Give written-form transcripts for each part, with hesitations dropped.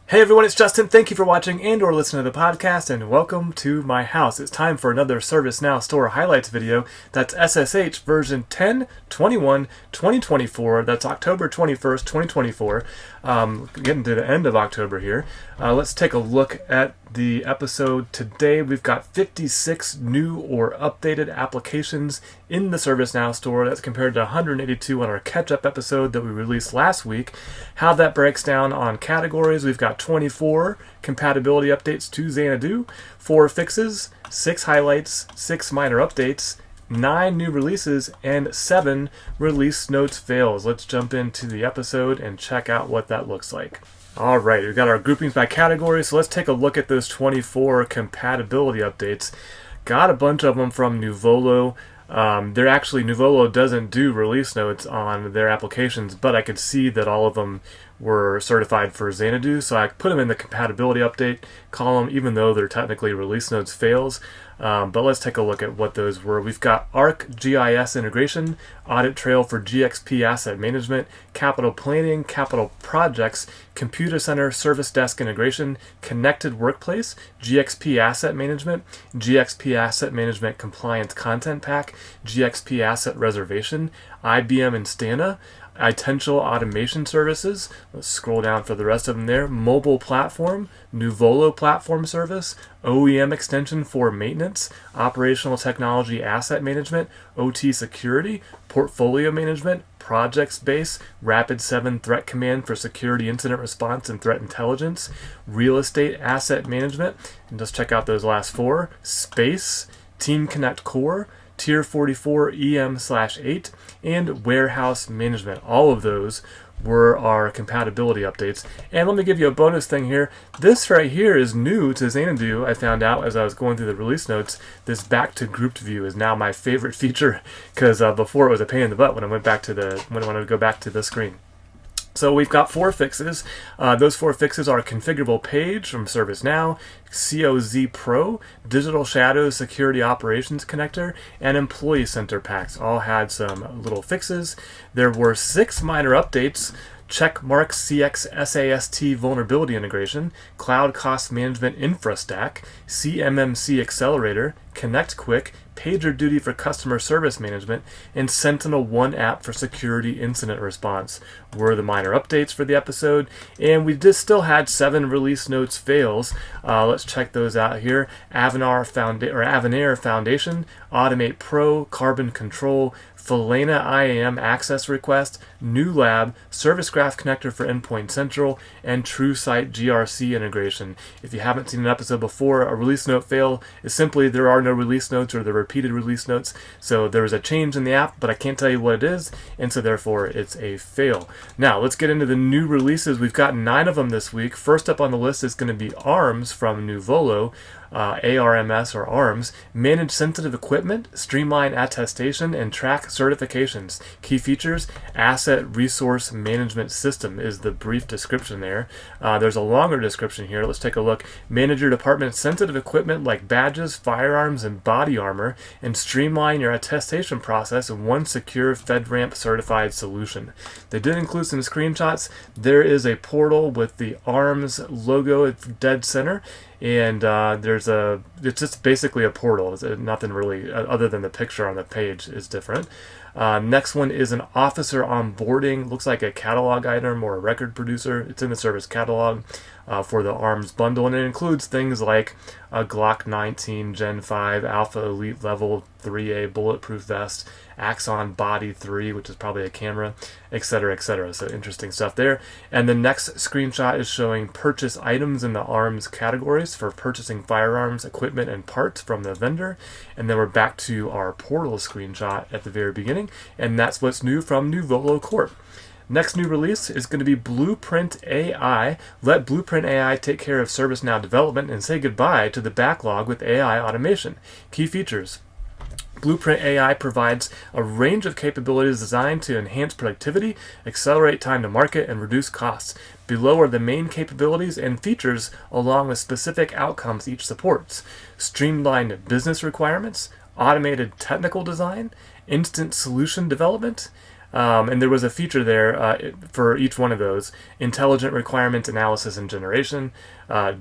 Hey everyone, it's Justin. Thank you for watching and or listening to the podcast, and welcome to my house. It's time for another ServiceNow Store highlights video. That's SSH version 10.21.2024. That's October 21st, 2024. Getting to the end of October here. Let's take a look at the episode today. We've got 56 new or updated applications in the ServiceNow Store. That's compared to 182 on our catch-up episode that we released last week. How that breaks down on categories: we've got 24 compatibility updates to Xanadu, 4 fixes, 6 highlights, 6 minor updates, 9 new releases, and 7 release notes fails. Let's jump into the episode and check out what that looks like. Alright, we've got our groupings by category, so let's take a look at those 24 compatibility updates. Got a bunch of them from Nuvolo. Nuvolo doesn't do release notes on their applications, but I could see that all of them were certified for Xanadu, so I put them in the compatibility update column, even though they're technically release notes fails. But let's take a look at what those were. We've got ArcGIS integration, audit trail for GXP asset management, capital planning, capital projects, computer center service desk integration, connected workplace, GXP asset management compliance content pack, GXP asset reservation, IBM Instana, Itential automation services. Let's scroll down for the rest of them there. Mobile platform, Nuvolo platform service, OEM extension for maintenance, operational technology asset management, OT security, portfolio management, projects base, Rapid7 threat command for security incident response and threat intelligence, real estate asset management, and just check out those last 4, space, Team Connect Core, Tier 44 EM/8, and warehouse management. All of those were our compatibility updates. And let me give you a bonus thing here. This right here is new to Xanadu. I found out as I was going through the release notes. This back to grouped view is now my favorite feature, because before it was a pain in the butt when I went back to when I wanted to go back to the screen. So we've got 4 fixes. Those 4 fixes are Configurable Page from ServiceNow, COZ Pro, Digital Shadows Security Operations Connector, and Employee Center packs. All had some little fixes. There were 6 minor updates: Checkmark CX SAST vulnerability integration, Cloud Cost Management Infra Stack, CMMC Accelerator, Connect Quick, PagerDuty for customer service management, and Sentinel One app for security incident response were the minor updates for the episode. And we just still had 7 release notes fails. Let's check those out here. Avanair Foundation, Automate Pro, Carbon Control, Falena IAM access request, New Lab, Service Graph connector for Endpoint Central, and TrueSight GRC integration. If you haven't seen an episode before, a release note fail is simply there are no release notes or the repeated release notes. So there was a change in the app, but I can't tell you what it is, and so therefore it's a fail. Now let's get into the new releases. We've got 9 of them this week. First up on the list is going to be ARMS from Nuvolo. ARMS or ARMS, manage sensitive equipment, streamline attestation, and track certifications. Key features: asset resource management system is the brief description there. There's a longer description here. Let's take a look. Manage your department's sensitive equipment like badges, firearms, and body armor, and streamline your attestation process in one secure FedRAMP certified solution. They did include some screenshots. There is a portal with the ARMS logo at dead center, and it's just basically a portal. It's nothing really other than the picture on the page is different. Next one is an officer onboarding. Looks like a catalog item or a record producer. It's in the service catalog for the ARMS bundle, and it includes things like a Glock 19 Gen 5 Alpha Elite Level 3A bulletproof vest, Axon Body 3, which is probably a camera, etc., etc. So interesting stuff there. And the next screenshot is showing purchase items in the ARMS categories for purchasing firearms, equipment, and parts from the vendor. And then we're back to our portal screenshot at the very beginning, and that's what's new from Nuvolo Corp. Next new release is going to be Blueprint AI. Let Blueprint AI take care of ServiceNow development and say goodbye to the backlog with AI automation. Key features: Blueprint AI provides a range of capabilities designed to enhance productivity, accelerate time to market, and reduce costs. Below are the main capabilities and features along with specific outcomes each supports: streamlined business requirements, automated technical design, instant solution development, And there was a feature there for each one of those: intelligent requirements analysis and generation,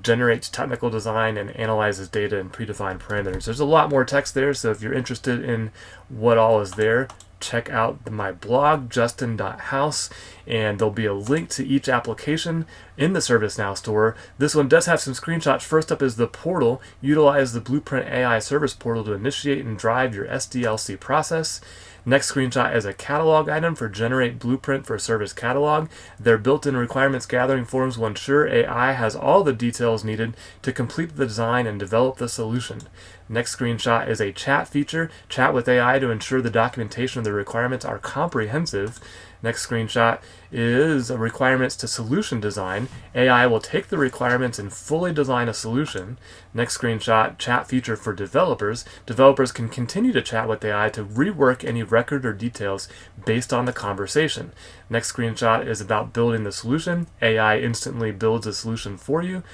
generates technical design, and analyzes data in predefined parameters. There's a lot more text there, so if you're interested in what all is there, check out my blog, justin.house, and there'll be a link to each application in the ServiceNow store. This one does have some screenshots. First up is the portal. Utilize the Blueprint AI service portal to initiate and drive your SDLC process. Next screenshot is a catalog item for generate blueprint for service catalog. Their built-in requirements gathering forms will ensure AI has all the details needed to complete the design and develop the solution. Next screenshot is a chat feature. Chat with AI to ensure the documentation of the requirements are comprehensive. Next screenshot is requirements to solution design. AI will take the requirements and fully design a solution. Next screenshot, chat feature for developers. Developers can continue to chat with AI to rework any record or details based on the conversation. Next screenshot is about building the solution. AI instantly builds a solution for you.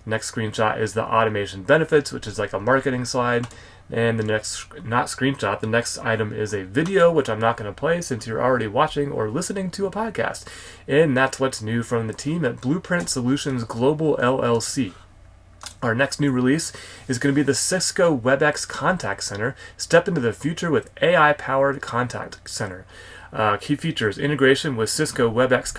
Next screenshot is the automation benefits, which is like a marketing slide. And the next, not screenshot, the next item is a video, which I'm not going to play since you're already watching or listening to a podcast. And that's what's new from the team at Blueprint Solutions Global LLC. Our next new release is going to be the Cisco Webex Contact Center. Step into the future with AI-powered contact center. Key features: integration with Cisco Webex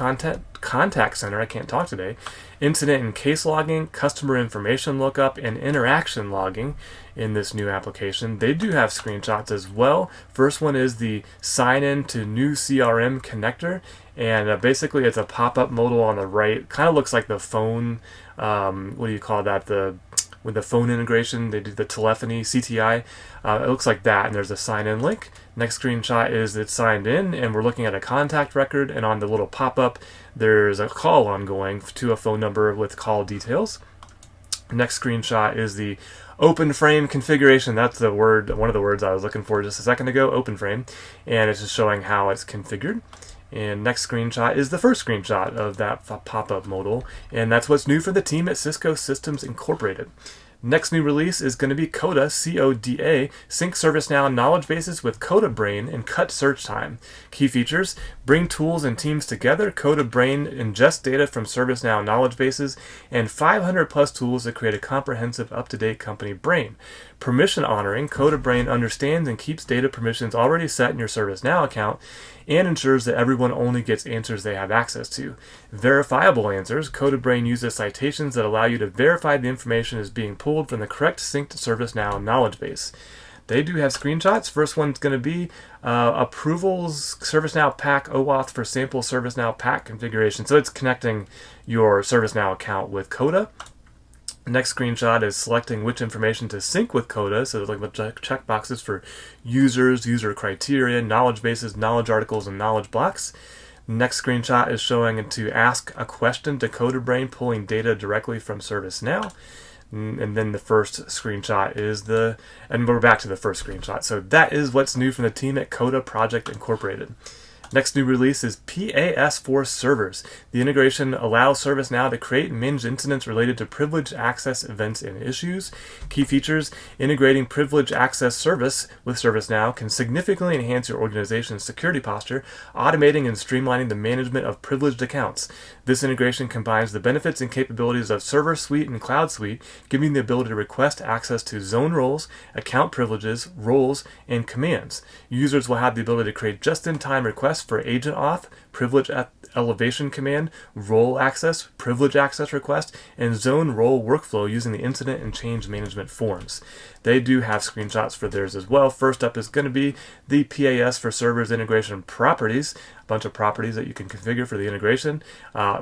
Contact Center, I can't talk today, incident and case logging, customer information lookup, and interaction logging in this new application. They do have screenshots as well. First one is the sign in to new CRM connector, and basically it's a pop-up modal on the right. Kind of looks like the phone, what do you call that, with the phone integration, they do the telephony, CTI. It looks like that, and there's a sign-in link. Next screenshot is it's signed in, and we're looking at a contact record, and on the little pop-up, there's a call ongoing to a phone number with call details. Next screenshot is the open frame configuration. That's the word, one of the words I was looking for just a second ago, open frame, and it's just showing how it's configured. And next screenshot is the first screenshot of that pop-up modal, and that's what's new for the team at Cisco Systems Incorporated. Next new release is going to be Coda, C-O-D-A, sync ServiceNow knowledge bases with Coda Brain and cut search time. Key features: bring tools and teams together. Coda Brain ingests data from ServiceNow knowledge bases and 500 plus tools to create a comprehensive, up-to-date company brain. Permission honoring: Coda Brain understands and keeps data permissions already set in your ServiceNow account and ensures that everyone only gets answers they have access to. Verifiable answers: Coda Brain uses citations that allow you to verify the information is being pulled from the correct synced ServiceNow knowledge base. They do have screenshots. First one's going to be approvals, ServiceNow pack OAuth for sample ServiceNow pack configuration. So it's connecting your ServiceNow account with Coda. Next screenshot is selecting which information to sync with Coda. So there's like the check boxes for users, user criteria, knowledge bases, knowledge articles, and knowledge blocks. Next screenshot is showing to ask a question to Coda Brain, pulling data directly from ServiceNow. And then the first screenshot is and we're back to the first screenshot. So that is what's new from the team at Coda Project Incorporated. Next new release is PAS for servers. The integration allows ServiceNow to create and manage incidents related to privileged access events and issues. Key features: integrating privileged access service with ServiceNow can significantly enhance your organization's security posture, automating and streamlining the management of privileged accounts. This integration combines the benefits and capabilities of Server Suite and Cloud Suite, giving the ability to request access to zone roles, account privileges, roles, and commands. Users will have the ability to create just-in-time requests for agent auth, privilege elevation command, role access, privilege access request, and zone role workflow using the incident and change management forms. They do have screenshots for theirs as well. First up is going to be the PAS for servers integration properties, a bunch of properties that you can configure for the integration.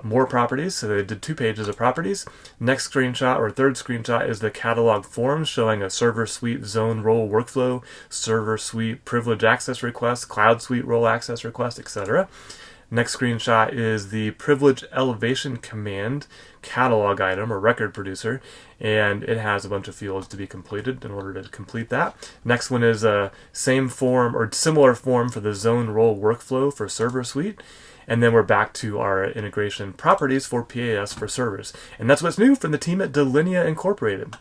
More properties, so they did 2 pages of properties. Next screenshot, or third screenshot, is the catalog forms showing a server suite zone role workflow, server suite privilege access request, cloud suite role access request, etc. Next screenshot is the privilege elevation command catalog item or record producer, and it has a bunch of fields to be completed in order to complete that. Next one is a same form or similar form for the zone role workflow for server suite. And then we're back to our integration properties for PAS for servers. And that's what's new from the team at Delinea Incorporated.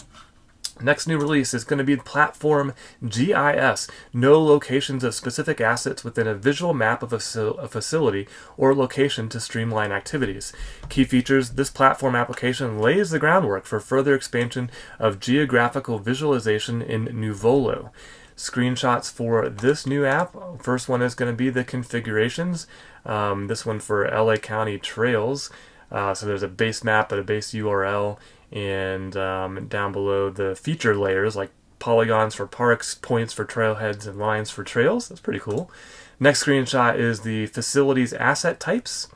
Next new release is going to be Platform GIS. Know locations of specific assets within a visual map of a facility or location to streamline activities. Key features: this platform application lays the groundwork for further expansion of geographical visualization in Nuvolo. Screenshots for this new app. First one is going to be the configurations. This one for LA County trails. So there's a base map and a base URL, and down below the feature layers like polygons for parks, points for trailheads, and lines for trails. That's pretty cool. Next screenshot is the facilities asset types.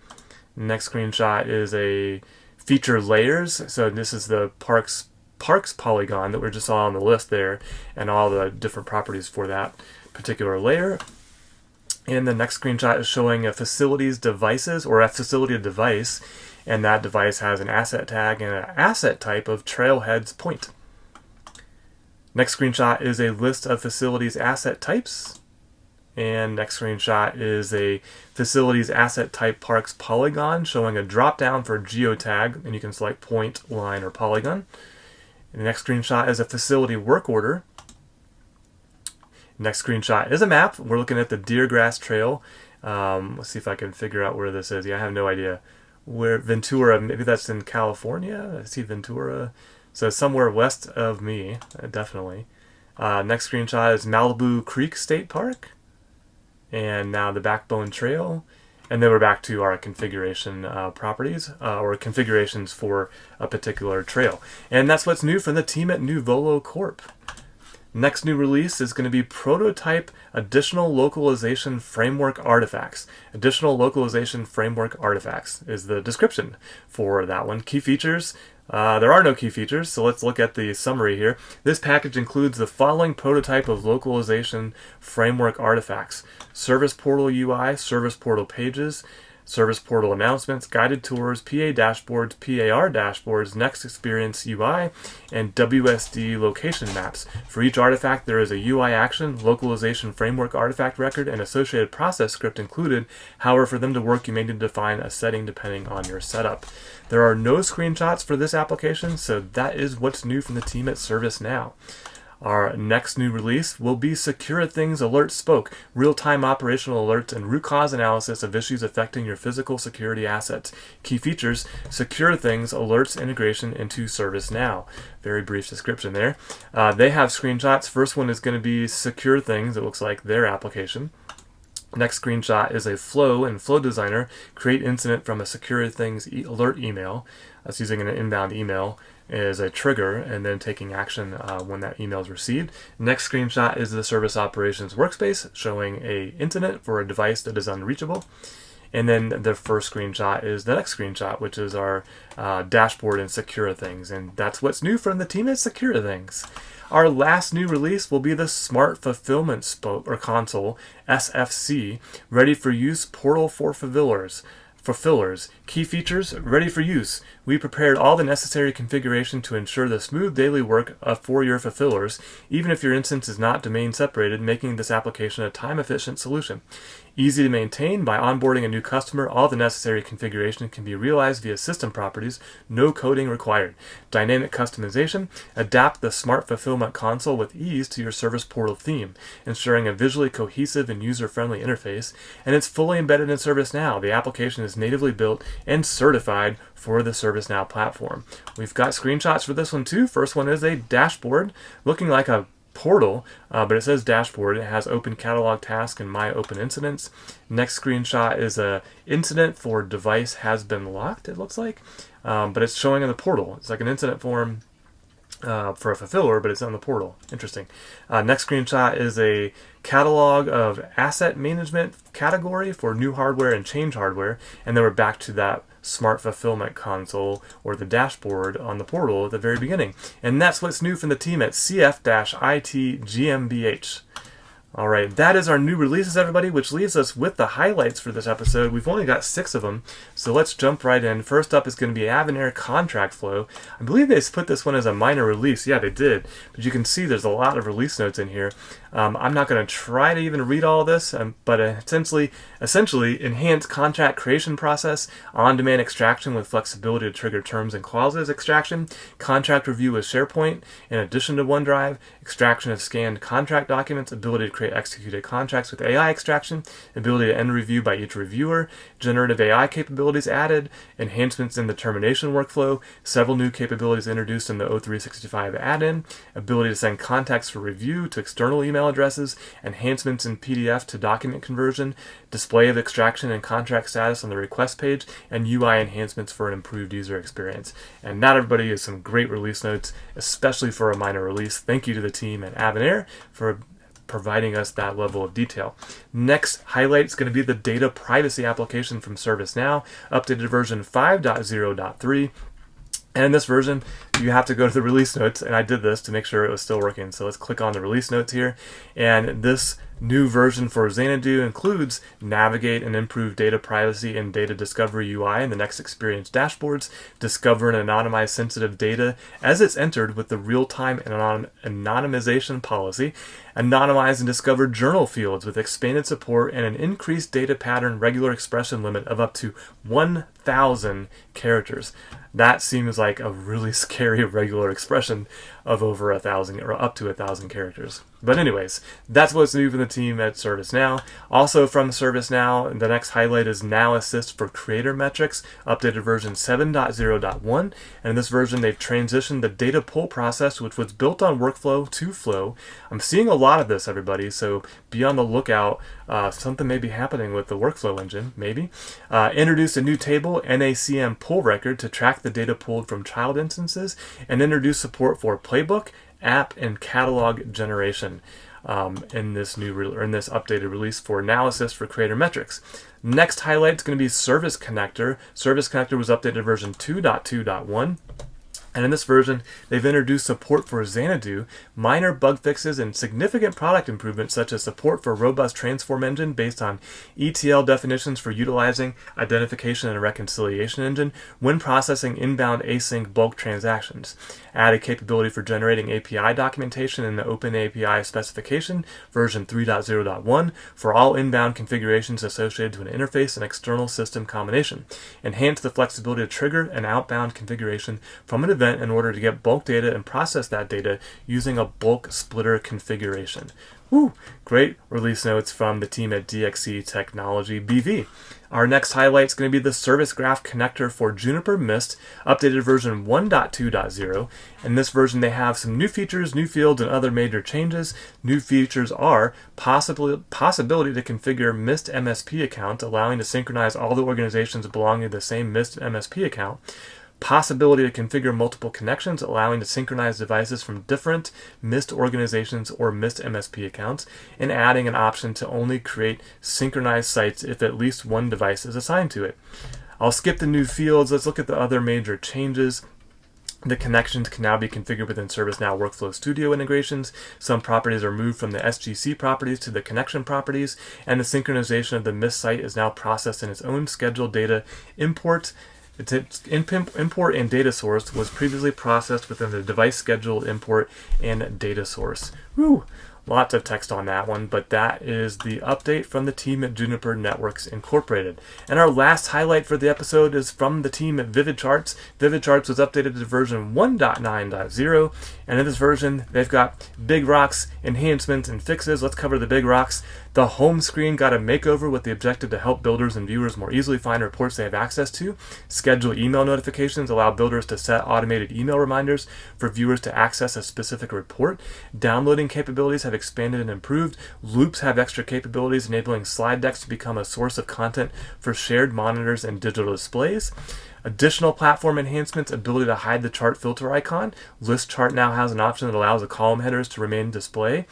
Next screenshot is a feature layers. So this is the parks polygon that we just saw on the list there, and all the different properties for that particular layer. And the next screenshot is showing a facilities devices, or a facility device, and that device has an asset tag and an asset type of trailheads point. Next screenshot is a list of facilities asset types. And next screenshot is a facilities asset type parks polygon showing a drop down for geotag, and you can select point, line, or polygon. And the next screenshot is a facility work order. Next screenshot is a map. We're looking at the Deergrass Trail. Let's see if I can figure out where this is. Yeah, I have no idea. Where Ventura, maybe that's in California. I see Ventura. So somewhere west of me, definitely. Next screenshot is Malibu Creek State Park. And now the Backbone Trail. And then we're back to our configuration properties, or configurations for a particular trail. And that's what's new from the team at Nuvolo Corp. Next new release is going to be Prototype Additional Localization Framework Artifacts. Additional Localization Framework Artifacts is the description for that one. Key features. There are no key features, so let's look at the summary here. This package includes the following prototype of localization framework artifacts: Service Portal UI, Service Portal Pages, Service Portal Announcements, Guided Tours, PA Dashboards, PAR Dashboards, Next Experience UI, and WSD Location Maps. For each artifact, there is a UI action, localization framework artifact record, and associated process script included. However, for them to work, you may need to define a setting depending on your setup. There are no screenshots for this application, so that is what's new from the team at ServiceNow. Our next new release will be SecuriThings Alert Spoke, real-time operational alerts and root cause analysis of issues affecting your physical security assets. Key features: SecuriThings alerts integration into ServiceNow. Very brief description there. They have screenshots. First one is going to be SecuriThings. It looks like their application. Next screenshot is a flow in Flow Designer. Create incident from a SecuriThings alert email. That's using an inbound email is a trigger, and then taking action when that email is received. Next screenshot is the Service Operations Workspace showing a incident for a device that is unreachable. And then the first screenshot is the next screenshot, which is our dashboard in SecuriThings. And that's what's new from the team at SecuriThings. Our last new release will be the Smart Fulfillment Console, SFC, ready for use portal for fulfillers. Key features: ready for use. We prepared all the necessary configuration to ensure the smooth daily work for your fulfillers, even if your instance is not domain separated, making this application a time-efficient solution. Easy to maintain. By onboarding a new customer, all the necessary configuration can be realized via system properties, no coding required. Dynamic customization. Adapt the Smart Fulfillment Console with ease to your Service Portal theme, ensuring a visually cohesive and user-friendly interface. And it's fully embedded in ServiceNow. The application is natively built and certified for the ServiceNow platform. We've got screenshots for this one too. First one is a dashboard looking like a portal, but it says dashboard. It has open catalog task and my open incidents. Next screenshot is a incident for device has been locked, it looks like, but it's showing in the portal. It's like an incident form for a fulfiller, but it's on the portal. Interesting. Next screenshot is a catalog of asset management category for new hardware and change hardware, and then we're back to that Smart Fulfillment Console, or the dashboard on the portal at the very beginning. And that's what's new from the team at CF-IT GmbH. All right, that is our new releases, everybody, which leaves us with the highlights for this episode. We've only got 6 of them, so let's jump right in. First up is going to be Avanair Contract Flow. I believe they put this one as a minor release. Yeah, they did. But you can see there's a lot of release notes in here. I'm not going to try to even read all of this, but essentially enhanced contract creation process, on-demand extraction with flexibility to trigger terms and clauses extraction, contract review with SharePoint in addition to OneDrive, extraction of scanned contract documents, ability to create executed contracts with AI extraction, ability to end review by each reviewer, generative AI capabilities added, enhancements in the termination workflow, several new capabilities introduced in the O365 add-in, ability to send contacts for review to external email addresses, enhancements in PDF to document conversion, display of extraction and contract status on the request page, and UI enhancements for an improved user experience. And that, everybody, is some great release notes, especially for a minor release. Thank you to the team at Avanair for providing us that level of detail. Next highlight is going to be the data privacy application from ServiceNow, updated version 5.0.3. And in this version, you have to go to the release notes, and I did this to make sure it was still working. So let's click on the release notes here. And this new version for Xanadu includes navigate and improve data privacy and data discovery UI in the next experience dashboards, discover and anonymize sensitive data as it's entered with the real-time anonymization policy, anonymize and discover journal fields with expanded support and an increased data pattern regular expression limit of up to 1,000 characters. That seems like a really scary regular expression of over 1,000 or up to 1,000 characters. But anyways, that's what's new from the team at ServiceNow. Also from ServiceNow, the next highlight is Now Assist for Creator Metrics, updated version 7.0.1. And in this version, they've transitioned the data pull process, which was built on workflow, to flow. I'm seeing a lot of this, everybody, so be on the lookout. Something may be happening with the workflow engine, maybe. Introduced a new table, NACM pull record, to track the data pulled from child instances, and introduced support for playbook, app, and catalog generation in this updated release for Now Assist for Creator Metrics. Next highlight is going to be Service Connector. Service Connector was updated version 2.2.1. And in this version, they've introduced support for Xanadu, minor bug fixes, and significant product improvements such as support for robust transform engine based on ETL definitions for utilizing identification and reconciliation engine when processing inbound async bulk transactions. Added capability for generating API documentation in the Open API specification, version 3.0.1, for all inbound configurations associated to an interface and external system combination. Enhance the flexibility to trigger an outbound configuration from an event in order to get bulk data and process that data using a bulk splitter configuration. Woo! Great release notes from the team at DXC Technology BV. Our next highlight is going to be the Service Graph Connector for Juniper Mist, updated version 1.2.0. In this version, they have some new features, new fields, and other major changes. New features are possibility to configure Mist MSP accounts, allowing to synchronize all the organizations belonging to the same Mist MSP account. Possibility to configure multiple connections, allowing to synchronize devices from different Mist organizations or Mist MSP accounts, and adding an option to only create synchronized sites if at least one device is assigned to it. I'll skip the new fields. Let's look at the other major changes. The connections can now be configured within ServiceNow Workflow Studio integrations. Some properties are moved from the SGC properties to the connection properties, and the synchronization of the Mist site is now processed in its own scheduled data import. Its import and data source was previously processed within the device scheduled import and data source. Woo! Lots of text on that one, but that is the update from the team at Juniper Networks Incorporated. And our last highlight for the episode is from the team at Vivid Charts. Vivid Charts was updated to version 1.9.0, and in this version, they've got big rocks, enhancements, and fixes. Let's cover the big rocks. The home screen got a makeover with the objective to help builders and viewers more easily find reports they have access to. Schedule email notifications allow builders to set automated email reminders for viewers to access a specific report. Downloading capabilities have expanded and improved. Loops have extra capabilities, enabling slide decks to become a source of content for shared monitors and digital displays. Additional platform enhancements, ability to hide the chart filter icon. List chart now has an option that allows the column headers to remain display.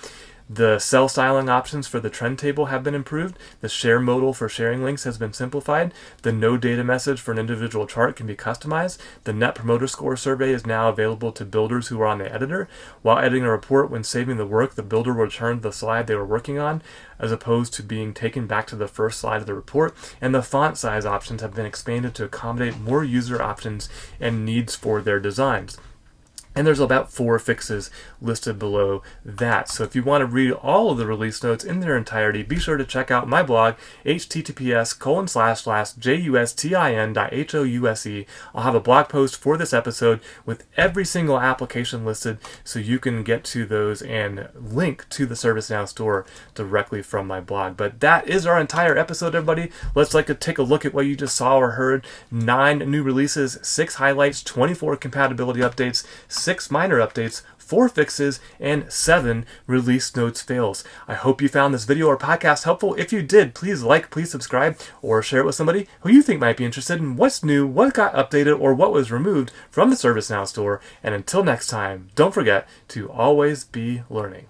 The cell styling options for the trend table have been improved. The share modal for sharing links has been simplified. The no data message for an individual chart can be customized. The Net Promoter Score survey is now available to builders who are on the editor. While editing a report, when saving the work, the builder will return to the slide they were working on, as opposed to being taken back to the first slide of the report. And the font size options have been expanded to accommodate more user options and needs for their designs. And there's about 4 fixes listed below that. So if you want to read all of the release notes in their entirety, be sure to check out my blog, https://justin.house. I'll have a blog post for this episode with every single application listed, so you can get to those and link to the ServiceNow Store directly from my blog. But that is our entire episode, everybody. Let's take a look at what you just saw or heard. 9 new releases, 6 highlights, 24 compatibility updates, 6 minor updates, 4 fixes, and 7 release notes fails. I hope you found this video or podcast helpful. If you did, please like, please subscribe, or share it with somebody who you think might be interested in what's new, what got updated, or what was removed from the ServiceNow Store. And until next time, don't forget to always be learning.